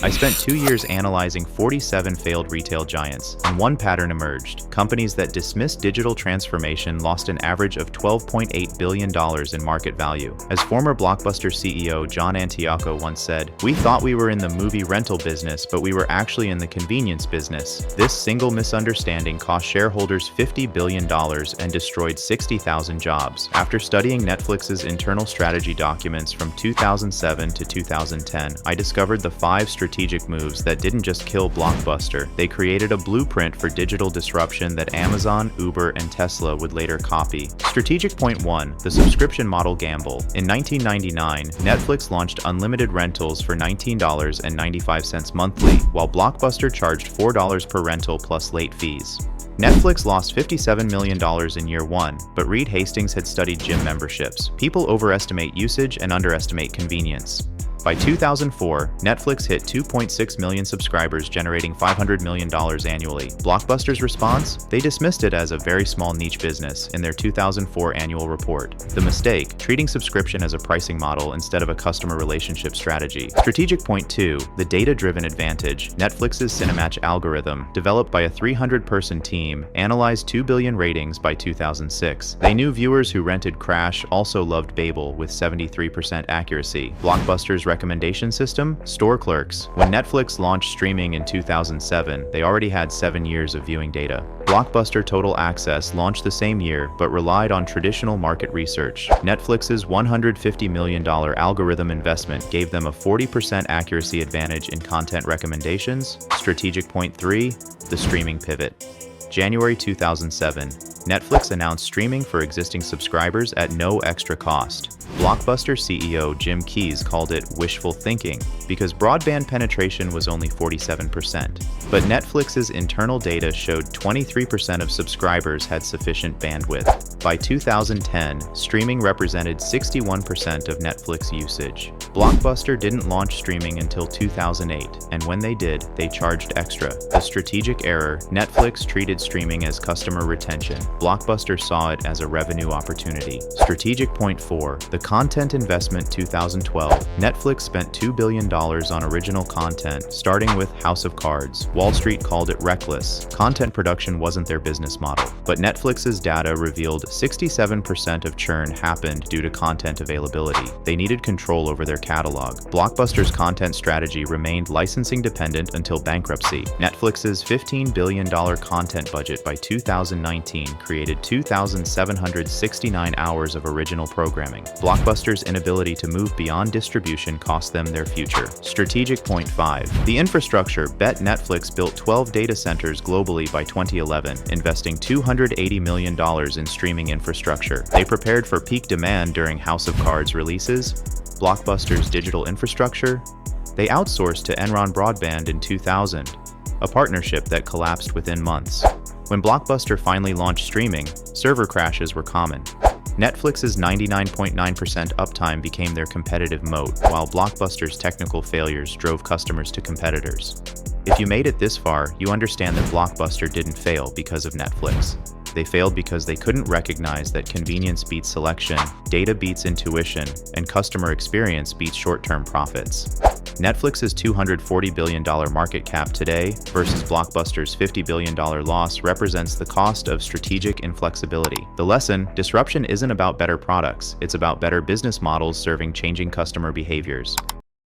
I spent 2 years analyzing 47 failed retail giants, and one pattern emerged. Companies that dismissed digital transformation lost an average of $12.8 billion in market value. As former Blockbuster CEO John Antioco once said, "We thought we were in the movie rental business, but we were actually in the convenience business." This single misunderstanding cost shareholders $50 billion and destroyed 60,000 jobs. After studying Netflix's internal strategy documents from 2007 to 2010, I discovered the 5 strategic moves that didn't just kill Blockbuster. They created a blueprint for digital disruption that Amazon, Uber, and Tesla would later copy. Strategic point 1, the subscription model gamble. In 1999, Netflix launched unlimited rentals for $19.95 monthly, while Blockbuster charged $4 per rental plus late fees. Netflix lost $57 million in year 1, but Reed Hastings had studied gym memberships. People overestimate usage and underestimate convenience. By 2004, Netflix hit 2.6 million subscribers, generating $500 million annually. Blockbuster's response? They dismissed it as a very small niche business in their 2004 annual report. The mistake? Treating subscription as a pricing model instead of a customer relationship strategy. Strategic point 2, the data-driven advantage. Netflix's Cinematch algorithm, developed by a 300-person team, analyzed 2 billion ratings by 2006. They knew viewers who rented Crash also loved Babel with 73% accuracy. Blockbuster's recommendation system? Store clerks. When Netflix launched streaming in 2007, they already had 7 years of viewing data. Blockbuster Total Access launched the same year, but relied on traditional market research. Netflix's $150 million algorithm investment gave them a 40% accuracy advantage in content recommendations. Strategic point 3, the streaming pivot. January 2007, Netflix announced streaming for existing subscribers at no extra cost. Blockbuster CEO Jim Keyes called it wishful thinking because broadband penetration was only 47%. But Netflix's internal data showed 23% of subscribers had sufficient bandwidth. By 2010, streaming represented 61% of Netflix usage. Blockbuster didn't launch streaming until 2008, and when they did, they charged extra. The strategic error: Netflix treated streaming as customer retention. Blockbuster saw it as a revenue opportunity. Strategic point 4, the content investment. 2012, Netflix spent $2 billion on original content, starting with House of Cards. Wall Street called it reckless. Content production wasn't their business model. But Netflix's data revealed 67% of churn happened due to content availability. They needed control over their catalog. Blockbuster's content strategy remained licensing dependent until bankruptcy. Netflix's $15 billion content budget by 2019 created 2,769 hours of original programming. Blockbuster's inability to move beyond distribution cost them their future. Strategic point 5. The infrastructure. Bet Netflix built 12 data centers globally by 2011, investing $280 million in streaming infrastructure. They prepared for peak demand during House of Cards releases. Blockbuster's digital infrastructure. They outsourced to Enron Broadband in 2000, a partnership that collapsed within months. When Blockbuster finally launched streaming, server crashes were common. Netflix's 99.9% uptime became their competitive moat, while Blockbuster's technical failures drove customers to competitors. If you made it this far, you understand that Blockbuster didn't fail because of Netflix. They failed because they couldn't recognize that convenience beats selection, data beats intuition, and customer experience beats short-term profits. Netflix's $240 billion market cap today versus Blockbuster's $50 billion loss represents the cost of strategic inflexibility. The lesson: disruption isn't about better products, it's about better business models serving changing customer behaviors.